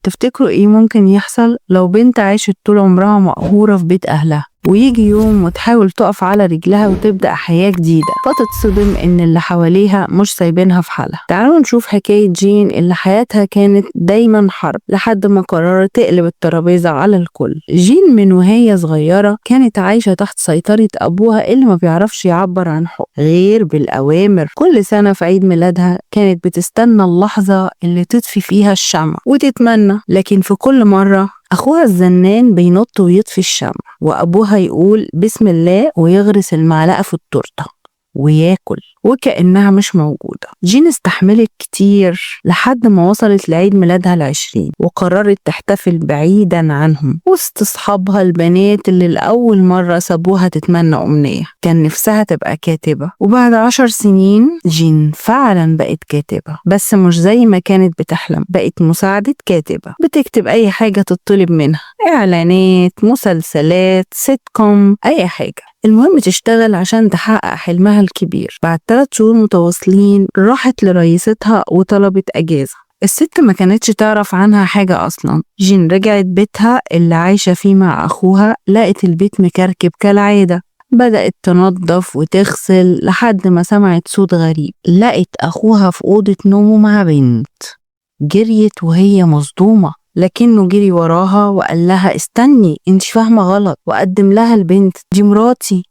تفتكروا ايه ممكن يحصل لو بنت عاشت طول عمرها مقهورة في بيت أهلها، ويجي يوم وتحاول تقف على رجلها وتبدأ حياة جديدة، فتتصدم إن اللي حواليها مش سايبينها في حالها؟ تعالوا نشوف حكاية جين اللي حياتها كانت دايما حرب لحد ما قررت تقلب الترابيزة على الكل. جين من وهي صغيرة كانت عايشة تحت سيطرة أبوها اللي ما بيعرفش يعبر عن حب غير بالأوامر. كل سنة في عيد ميلادها كانت بتستنى اللحظة اللي تطفي فيها الشمع وتتمنى، لكن في كل مرة أخوها الزنان بينط ويطفي الشمع، وأبوها يقول بسم الله ويغرس المعلقة في التورتة وياكل وكأنها مش موجودة. جين استحملت كتير لحد ما وصلت لعيد ميلادها 20 وقررت تحتفل بعيدا عنهم وسط أصحابها البنات اللي لأول مرة سابوها تتمنى أمنية. كان نفسها تبقى كاتبة، وبعد 10 سنين جين فعلا بقت كاتبة، بس مش زي ما كانت بتحلم. بقت مساعدة كاتبة، بتكتب أي حاجة تطلب منها، إعلانات، مسلسلات، سيت كوم، أي حاجة، المهم تشتغل عشان تحقق حلمها الكبير. بعد 3 شهور متواصلين راحت لرئيستها وطلبت أجازة. الست ما كانتش تعرف عنها حاجة أصلا. جين رجعت بيتها اللي عايشة فيه مع أخوها، لقت البيت مكركب كالعادة. بدأت تنظف وتغسل لحد ما سمعت صوت غريب. لقت أخوها في أوضة نومه مع بنت. جريت وهي مصدومة، لكنه جري وراها وقال لها استني، انت فاهمة غلط، وقدم لها البنت، دي مراتي.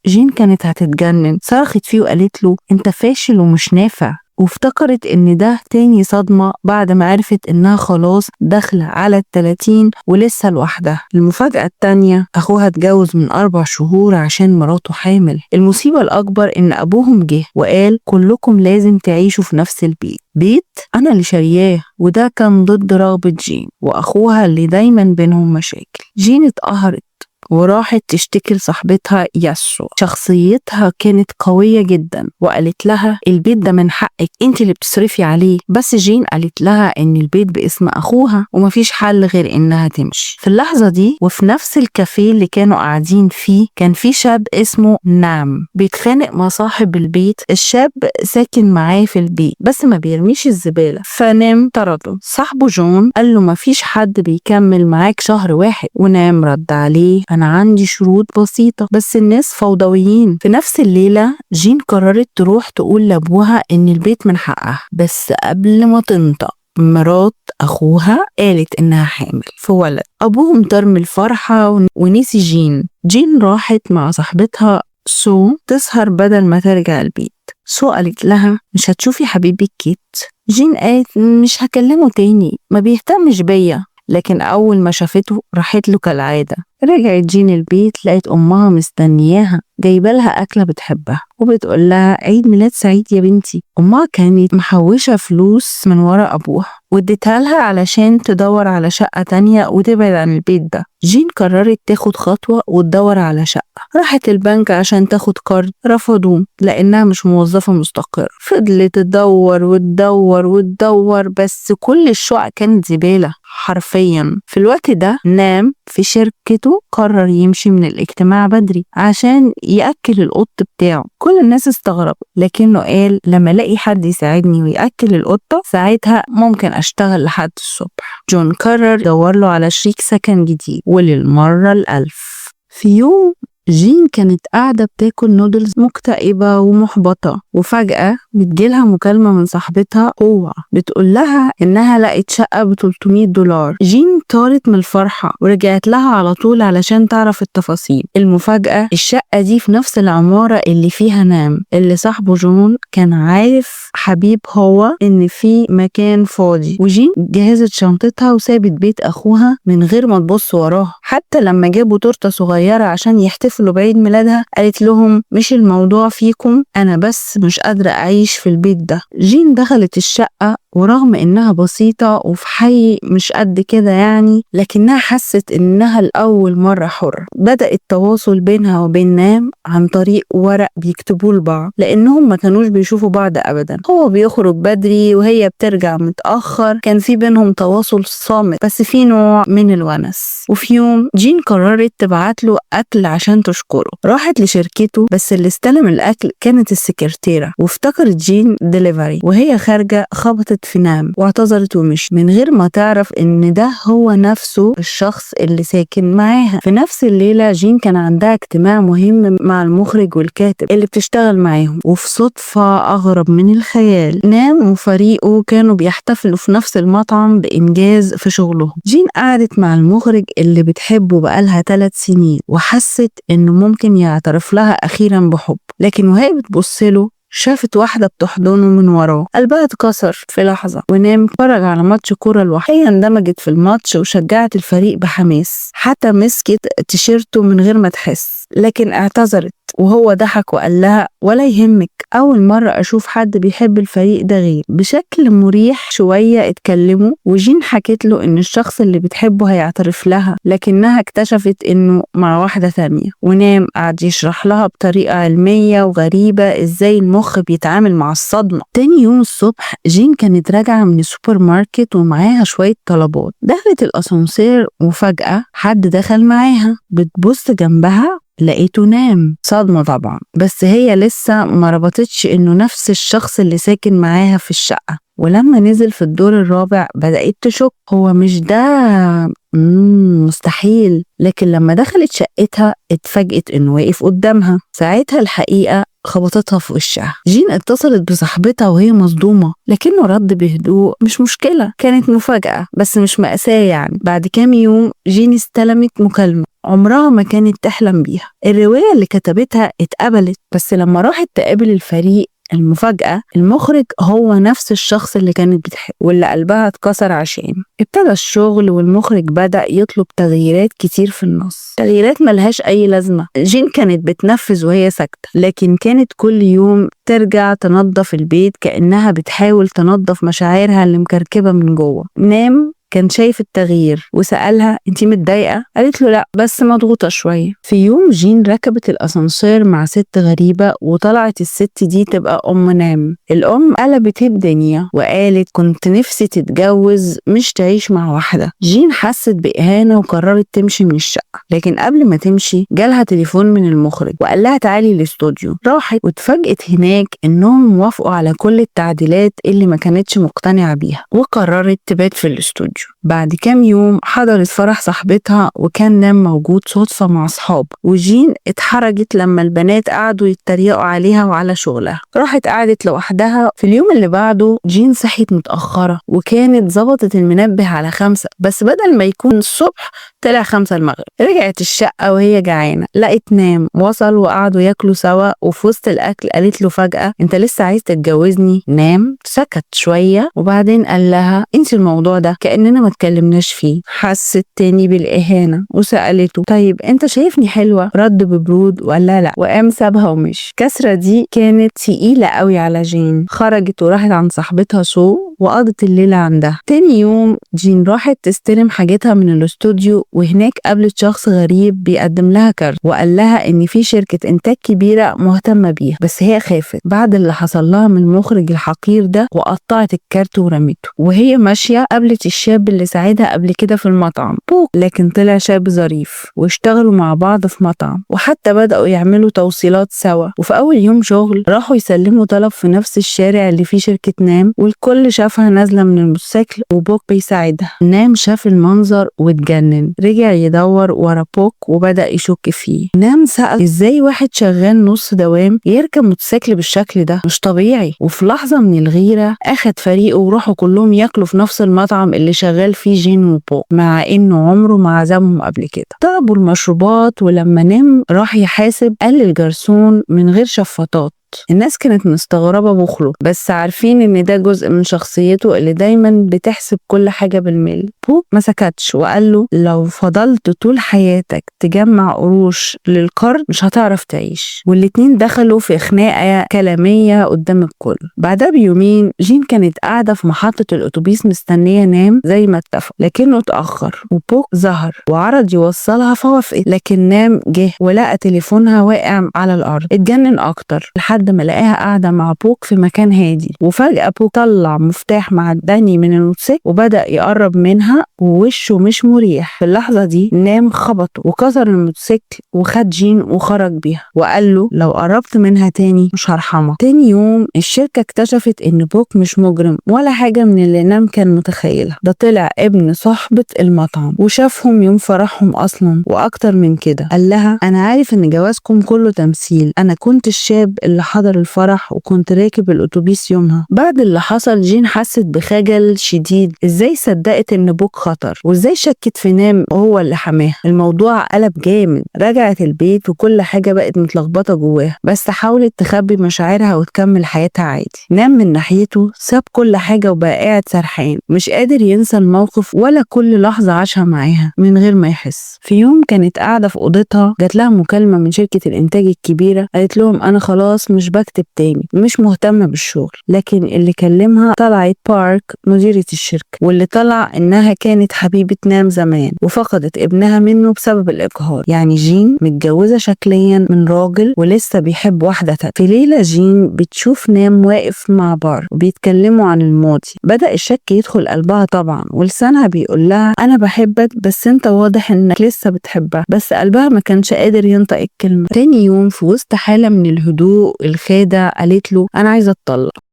جين كانت هتتجنن، صرخت فيه وقالت له انت فاشل ومش نافع، وافتكرت ان ده تاني صدمة بعد ما عرفت انها خلاص داخلة على 30 ولسه لوحدها. المفاجأة التانية، اخوها اتجوز من 4 شهور عشان مراته حامل. المصيبة الاكبر ان ابوهم جه وقال كلكم لازم تعيشوا في نفس البيت، بيت انا اللي شارياه. وده كان ضد رغبة جين واخوها اللي دايما بينهم مشاكل. جين اتقهرت وراحت تشتكي لصاحبتها ياسو. شخصيتها كانت قوية جدا وقالت لها البيت ده من حقك، انت اللي بتصرفي عليه. بس جين قالت لها ان البيت باسم اخوها ومفيش حل غير انها تمشي. في اللحظة دي وفي نفس الكافيه اللي كانوا قاعدين فيه كان في شاب اسمه نام بيتخانق مع صاحب البيت. الشاب ساكن معاه في البيت بس ما بيرميش الزبالة، فنام طرده. صاحبه جون قال له مفيش حد بيكمل معاك شهر واحد، ونام رد عليه أنا عندي شروط بسيطة بس الناس فوضويين. في نفس الليلة جين قررت تروح تقول لأبوها إن البيت من حقها، بس قبل ما تنطق مرات أخوها قالت إنها حامل في ولد. أبوهم طار من الفرحة ونسي جين. جين راحت مع صاحبتها سو تسهر بدل ما ترجع البيت. سو قالت لها مش هتشوفي حبيبك كيت؟ جين قالت مش هكلمه تاني، ما بيهتمش بيا. لكن أول ما شافته راحت له كالعادة. رجعت جين البيت لقيت أمها مستنياها جايبه لها أكلة بتحبها وبتقول لها عيد ميلاد سعيد يا بنتي. أمها كانت محوشة فلوس من ورا أبوها واديتها لها علشان تدور على شقة تانية وتبعد عن البيت ده. جين قررت تاخد خطوة وتدور على شقة. راحت البنك عشان تاخد كارد، رفضوه لأنها مش موظفة مستقرة. فضلت تدور وتدور وتدور، بس كل الشقق كانت زبالة حرفيا. في الوقت ده نام في شركته قرر يمشي من الاجتماع بدري عشان يأكل القط بتاعه. كل الناس استغربوا، لكنه قال لما الاقي حد يساعدني ويأكل القطة ساعتها ممكن اشتغل لحد الصبح. جون قرر يدور له على شريك سكن جديد وللمرة الألف. في يوم جين كانت قاعدة بتاكل نودلز مكتئبة ومحبطة، وفجأة بتجيلها مكالمة من صاحبتها قوة بتقول لها إنها لقت شقة $300. جين طارت من الفرحة ورجعت لها على طول علشان تعرف التفاصيل. المفاجأة الشقة دي في نفس العمارة اللي فيها نام، اللي صاحبه جون كان عارف حبيب هو إن في مكان فاضي. وجين جهزت شنطتها وسابت بيت أخوها من غير ما تبص وراها. حتى لما جابوا تورتة صغيرة عشان يحتفلوا بعيد ميلادها قالت لهم مش الموضوع فيكم، أنا بس مش قادرة أعيش في البيت ده. جين دخلت الشقة ورغم إنها بسيطة وفي حي مش قد كده يعني، لكنها حست إنها لأول مرة حرة. بدأ التواصل بينها وبين نام عن طريق ورق بيكتبوه لبعض، لأنهم ما كانوش بيشوفوا بعض أبدا. هو بيخرج بدري وهي بترجع متأخر. كان في بينهم تواصل صامت بس في نوع من الونس. وفي يوم جين قررت تبعت له أكل عشان تشكره. راحت لشركته بس اللي استلم الأكل كانت السكرتيرة، وافتكرت جين ديليفري. وهي خارجة خبطت في نام واعتذرت ومش من غير ما تعرف ان ده هو نفسه الشخص اللي ساكن معاها. في نفس الليلة جين كان عندها اجتماع مهم مع المخرج والكاتب اللي بتشتغل معاهم، وفي صدفة أغرب من الخيال نام وفريقه كانوا بيحتفلوا في نفس المطعم بإنجاز في شغلهم. جين قعدت مع المخرج اللي بتحبه بقالها 3 سنين وحست إنه ممكن يعترف لها أخيرا بحب، لكن وهي بتبصله شافت واحدة بتحضنه من وراه، قلبها اتكسر في لحظة ونام. اتفرج على ماتش كورة لوحدها، هي اندمجت في الماتش وشجعت الفريق بحماس، حتى مسكت تيشيرته من غير ما تحس، لكن اعتذرت وهو ضحك وقال لها ولا يهمك، أول مرة أشوف حد بيحب الفريق ده غير. بشكل مريح شوية اتكلموا وجين حكت له إن الشخص اللي بتحبه هيعترف لها، لكنها اكتشفت إنه مع واحدة ثانية. ونام قعد يشرح لها بطريقة علمية وغريبة إزاي المخ بيتعامل مع الصدمة. تاني يوم الصبح جين كانت راجعة من السوبر ماركت ومعاها شوية طلبات، دخلت الأسانسير وفجأة حد دخل معاها، بتبص جنبها لقيته نام. صدمة طبعا، بس هي لسه ما ربطتش انه نفس الشخص اللي ساكن معاها في الشقة. ولما نزل في الدور الرابع بدأت تشك، هو مش ده مستحيل. لكن لما دخلت شقتها اتفاجئت انه واقف قدامها. ساعتها الحقيقة خبطتها في وشها. جين اتصلت بصاحبتها وهي مصدومة، لكنه رد بهدوء مش مشكلة، كانت مفاجأة بس مش مأساة يعني. بعد كام يوم جين استلمت مكالمة عمرها ما كانت تحلم بيها. الرواية اللي كتبتها اتقبلت، بس لما راحت تقابل الفريق المفاجأة المخرج هو نفس الشخص اللي كانت بتحبه واللي قلبها اتكسر عشان. ابتدى الشغل والمخرج بدأ يطلب تغييرات كتير في النص، تغييرات ملهاش أي لازمة. جين كانت بتنفذ وهي ساكتة، لكن كانت كل يوم ترجع تنظف البيت كأنها بتحاول تنظف مشاعرها اللي مكركبة من جوه. نام كان شايف التغيير وسألها انتي متضايقة؟ قالت له لا بس مضغوطة شوية. في يوم جين ركبت الأسانسير مع ست غريبة وطلعت الست دي تبقى أم نام. الأم قلبت الدنيا وقالت كنت نفسي تتجوز مش تعيش مع واحدة. جين حست بإهانة وقررت تمشي من الشقة، لكن قبل ما تمشي جالها تليفون من المخرج وقال لها تعالي الاستوديو. راحت واتفاجئت هناك انهم وافقوا على كل التعديلات اللي ما كانتش مقتنعة بيها، وقررت تبات في الاستوديو. بعد كام يوم حضرت فرح صاحبتها وكان نام موجود صدفة مع أصحاب، وجين اتحرجت لما البنات قعدوا يتريقوا عليها وعلى شغلها. راحت قعدت لوحدها. في اليوم اللي بعده جين صحيت متأخرة وكانت ظبطت المنبه على 5، بس بدل ما يكون الصبح طلع 5 المغرب. رجعت الشقة وهي جعانة، لقيت نام وصل وقعدوا ياكلوا سوا، وفي وسط الأكل قالت له فجأة انت لسه عايز تتجوزني؟ نام سكت شوية وبعدين قال لها انت الموضوع ده كأننا ما اتكلمناش فيه. حست تاني بالإهانة وسألته طيب انت شايفني حلوة؟ رد ببرود وقال لها لا، وقام سابها ومشي. الكسرة دي كانت تقيلة قوي على جين. خرجت وراحت عند صاحبتها سو وقضت الليلة عندها. تاني يوم جين راحت تستلم حاجتها من الاستوديو، وهناك قابلت شخص غريب بيقدم لها كارت وقال لها ان في شركة انتاج كبيرة مهتمة بيها، بس هي خافت بعد اللي حصل لها من المخرج الحقير ده وقطعت الكارت ورمته. وهي ماشية قابلت الشاب اللي ساعدها قبل كده في المطعم بوك، لكن طلع شاب ظريف واشتغلوا مع بعض في مطعم وحتى بدأوا يعملوا توصيلات سوا. وفي اول يوم شغل راحوا يسلموا طلب في نفس الشارع اللي فيه شركة نام، والكل شافها نازلة من الموتوسيكل وبوك بيساعدها. نام شاف المنظر واتجنن، رجع يدور ورا بوك وبدأ يشك فيه. نام سأل ازاي واحد شغال نص دوام يركب موتوسيكل بالشكل ده؟ مش طبيعي. وفي لحظة من الغيرة اخد فريقه وراحوا كلهم ياكلوا في نفس المطعم اللي شغال فيه جين وبوك، مع انه عمره ما عزمهم قبل كده. طلبوا المشروبات ولما نام راح يحاسب قال للجرسون من غير شفاطات. الناس كانت مستغربة بخله، بس عارفين ان ده جزء من شخصيته اللي دايما بتحسب كل حاجة بالملي. بوك ما سكتش وقال له لو فضلت طول حياتك تجمع قروش للقرض مش هتعرف تعيش. والاتنين دخلوا في خناقة كلامية قدام الكل. بعدها بيومين جين كانت قاعدة في محطة الأتوبيس مستنية نام زي ما اتفق، لكنه اتأخر وبوك ظهر وعرض يوصلها فوافقت، لكن نام جه ولقى تليفونها واقع على الأرض. اتجنن أكتر لحد لحد ما لقاها قاعدة مع بوك في مكان هادي، وفجأة بوك طلع مفتاح معدني من الموتوسيكل وبدأ يقرب منها ووشه مش مريح. في اللحظة دي نام خبطه وكسر الموتوسيكل وخد جين وخرج بيها وقال له لو قربت منها تاني مش هرحمك. تاني يوم الشركة اكتشفت ان بوك مش مجرم ولا حاجة من اللي نام كان متخيلها، ده طلع ابن صاحبة المطعم وشافهم يوم فرحهم اصلا. واكتر من كده قال لها انا عارف ان جوازكم كله تمثيل، انا كنت الشاب اللي حضر الفرح وكنت راكب الاتوبيس يومها. بعد اللي حصل جين حست بخجل شديد، ازاي صدقت ان بوك خطر وازاي شكت في نام وهو اللي حماها. الموضوع قلب جامد، رجعت البيت وكل حاجة بقت متلخبطة جواها، بس حاولت تخبي مشاعرها وتكمل حياتها عادي. نام من ناحيته ساب كل حاجة وبقى قاعد سرحان مش قادر ينسى الموقف ولا كل لحظة عاشها معاها من غير ما يحس. في يوم كانت قاعدة في أوضتها جات لها مكالمة من شركة الإنتاج الكبيرة، قالت لهم أنا خلاص مش بكتب تاني، مش مهتمة بالشغل. لكن اللي كلمها طلعت بارك مديرة الشركة، واللي طلع إنها كانت حبيبة نام زمان وفقدت ابنها منه بسبب الإقهار. يعني جين متجوزة شكليا من راجل ولسه بيحب واحدة تانية. في ليلة جين بتشوف نام واقف مع بار وبيتكلموا عن الماضي. بدأ الشك يدخل قلبها طبعا ولسانها بيقول لها أنا بحبك بس أنت واضح إنك لسه بتحبها، بس قلبها ما كانش قادر ينطق الكلمة. تاني يوم في وسط حالة من الهدوء الخادع قالت له أنا عايزة أتطلق.